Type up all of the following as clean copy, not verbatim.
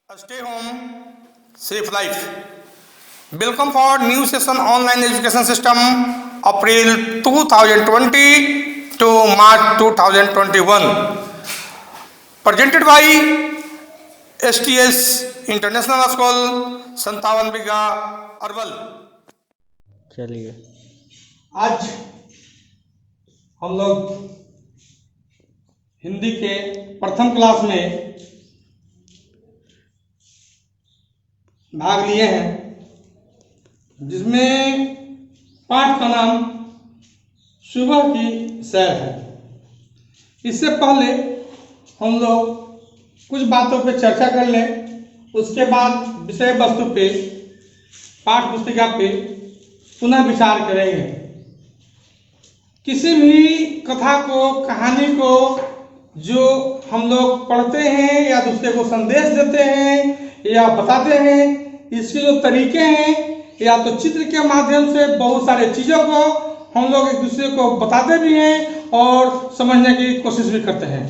Stay home, save life. Welcome for new session online education system April 2020 to March 2021. Presented by STS International School, 57 बीघा अरवल। चलिए आज हम लोग हिंदी के प्रथम class में भाग लिए हैं, जिसमें पाठ का नाम सुबह की सैर है। इससे पहले हम लोग कुछ बातों पे चर्चा कर लें, उसके बाद विषय वस्तु पे पाठ पुस्तिका पे पुनः विचार करेंगे। किसी भी कथा को, कहानी को जो हम लोग पढ़ते हैं या दूसरे को संदेश देते हैं या बताते हैं, इसके जो तरीके हैं, या तो चित्र के माध्यम से बहुत सारे चीज़ों को हम लोग एक दूसरे को बताते भी हैं और समझने की कोशिश भी करते हैं।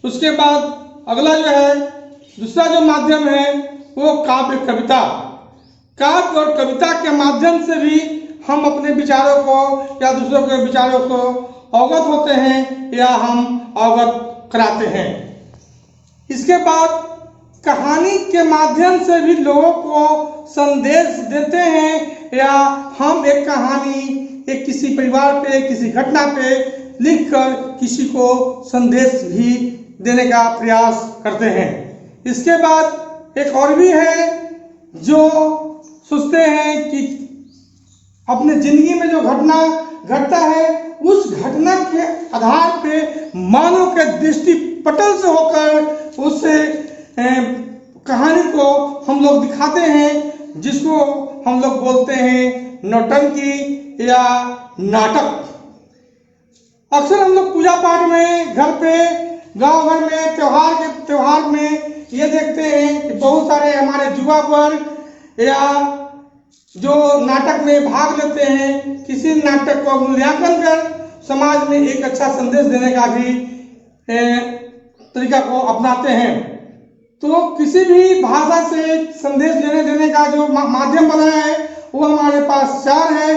उसके बाद अगला जो है, दूसरा जो माध्यम है वो काव्य कविता। काव्य और कविता के माध्यम से भी हम अपने विचारों को या दूसरों के विचारों को अवगत होते हैं या हम अवगत कराते हैं। इसके बाद कहानी के माध्यम से भी लोगों को संदेश देते हैं या हम एक कहानी एक किसी परिवार पे, किसी घटना पे लिखकर किसी को संदेश भी देने का प्रयास करते हैं। इसके बाद एक और भी है जो सोचते हैं कि अपने जिंदगी में जो घटना घटता है उस घटना के आधार पे मानव के दृष्टि पटल से होकर उससे कहानी को हम लोग दिखाते हैं, जिसको हम लोग बोलते हैं नौटंकी या नाटक। अक्सर हम लोग पूजा पाठ में, घर पे, गांव घर में, त्योहार में ये देखते हैं कि बहुत सारे हमारे युवा वर्ग या जो नाटक में भाग लेते हैं, किसी नाटक को मूल्यांकन कर समाज में एक अच्छा संदेश देने का भी तरीका को अपनाते हैं। तो किसी भी भाषा से संदेश देने का जो माध्यम बना है वो हमारे पास चार है।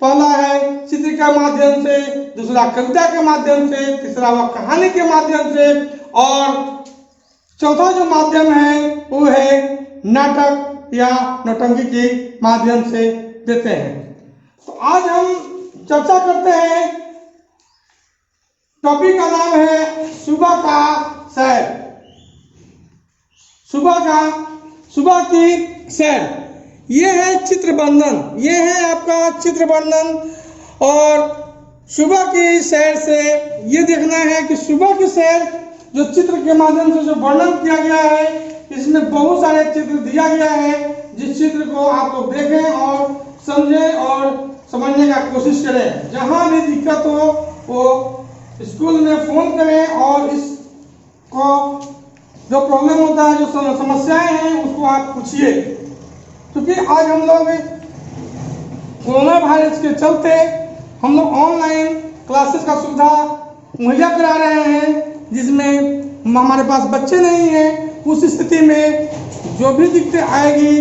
पहला है चित्र के माध्यम से, दूसरा कविता के माध्यम से, तीसरा वह कहानी के माध्यम से और चौथा जो माध्यम है वो है नाटक या नौटंकी के माध्यम से देते हैं। तो आज हम चर्चा करते हैं, टॉपिक का नाम है सुबह का सैर। सुबह की सैर, ये है चित्र वर्णन, ये है आपका चित्र वर्णन। और सुबह की सैर से ये देखना है कि सुबह की सैर जो चित्र के माध्यम से जो वर्णन किया गया है, इसमें बहुत सारे चित्र दिया गया है। जिस चित्र को आप लोग देखें और समझें और समझने का कोशिश करें। जहाँ भी दिक्कत हो वो स्कूल में फोन करें और इसको जो प्रॉब्लम होता है, जो समस्याएं हैं, उसको आप पूछिए। क्योंकि आज हम लोग कोरोना वायरस के चलते हम लोग ऑनलाइन क्लासेस का सुविधा मुहैया करा रहे हैं, जिसमें हमारे पास बच्चे नहीं हैं। उस स्थिति में जो भी दिक्कत आएगी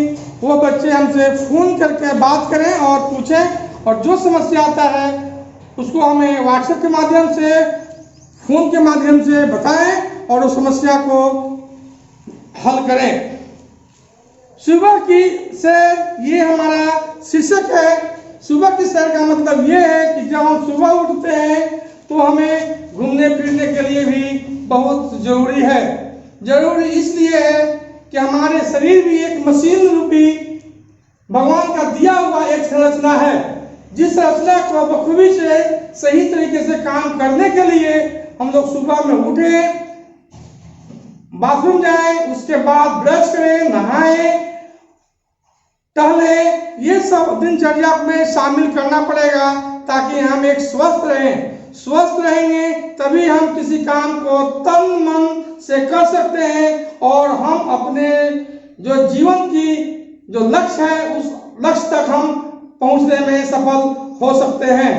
वो बच्चे हमसे फ़ोन करके बात करें और पूछें, और जो समस्या आता है उसको हमें व्हाट्सएप के माध्यम से, फ़ोन के माध्यम से बताएं और उस समस्या को हल करें। सुबह की सैर, ये हमारा शीर्षक है। सुबह की सैर का मतलब ये है कि जब हम सुबह उठते हैं तो हमें घूमने फिरने के लिए भी बहुत जरूरी है। जरूरी इसलिए है कि हमारे शरीर भी एक मशीन रूपी भगवान का दिया हुआ एक संरचना है, जिस संरचना को बखूबी से सही तरीके से काम करने के लिए हम लोग सुबह में उठें, बाथरूम जाएं, उसके बाद ब्रश करें, नहाएं, टहले, ये सब दिनचर्या में शामिल करना पड़ेगा ताकि हम एक स्वस्थ रहें। स्वस्थ रहेंगे तभी हम किसी काम को तन मन से कर सकते हैं और हम अपने जो जीवन की जो लक्ष्य है उस लक्ष्य तक हम पहुंचने में सफल हो सकते हैं।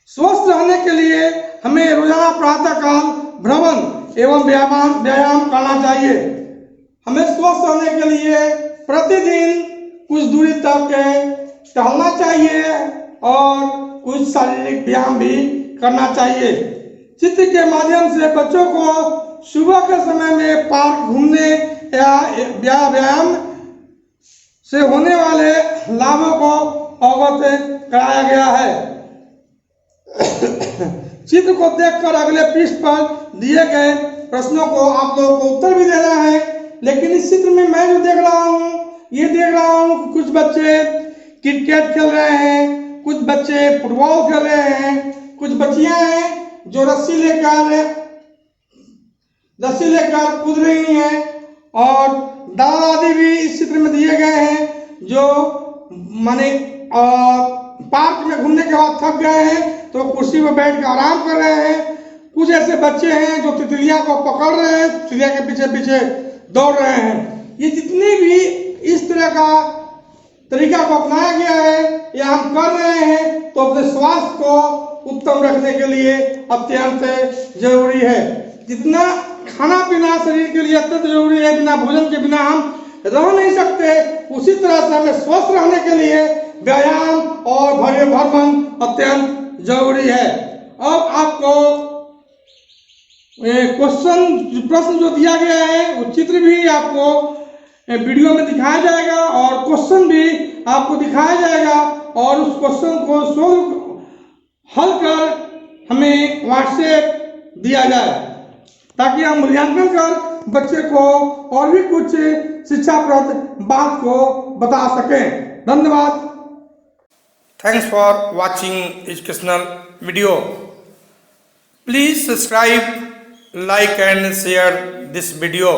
स्वस्थ रहने के लिए हमें रोजाना प्रातःकाल भ्रमण एवं व्यायाम करना चाहिए। हमें स्वस्थ रहने के लिए प्रतिदिन कुछ दूरी तक टहलना चाहिए और कुछ शारीरिक व्यायाम भी करना चाहिए। चित्र के माध्यम से बच्चों को सुबह के समय में पार्क घूमने या व्यायाम से होने वाले लाभों को अवगत कराया गया है। चित्र को देखकर अगले पृष्ठ पर दिए गए प्रश्नों को आप लोगों को उत्तर भी देना है। लेकिन इस चित्र में मैं जो देख रहा हूँ, ये देख रहा हूँ कि कुछ बच्चे क्रिकेट खेल रहे हैं, कुछ बच्चे फुटबॉल खेल रहे हैं, कुछ बच्चियां हैं जो रस्सी लेकर कूद रही हैं, और दादा दादी भी इस चित्र में दिए गए हैं जो माने पार्क में घूमने के बाद थक गए हैं तो कुर्सी पर बैठ कर आराम कर रहे हैं। कुछ ऐसे बच्चे हैं जो तितलियां को पकड़ रहे हैं, तितलियां के पीछे पीछे दौड़ रहे हैं। ये जितने भी इस तरह का तरीका को अपनाया गया है या हम कर रहे हैं तो अपने स्वास्थ्य को उत्तम रखने के लिए अत्यंत जरूरी है। जितना खाना पीना शरीर के लिए अत्यंत जरूरी है, बिना भोजन के बिना हम रह नहीं सकते, उसी तरह से हमें स्वस्थ रहने के लिए व्यायाम और भ्रमण अत्यंत जरूरी है। अब आपको प्रश्न जो दिया गया है वो चित्र भी आपको वीडियो में दिखाया जाएगा और क्वेश्चन भी आपको दिखाया जाएगा, और उस क्वेश्चन को हल कर हमें व्हाट्सएप दिया जाए ताकि हम मूल्यांकन कर बच्चे को और भी कुछ शिक्षाप्रद बात को बता सकें। धन्यवाद। Thanks for watching educational video. Please subscribe, like and share this video.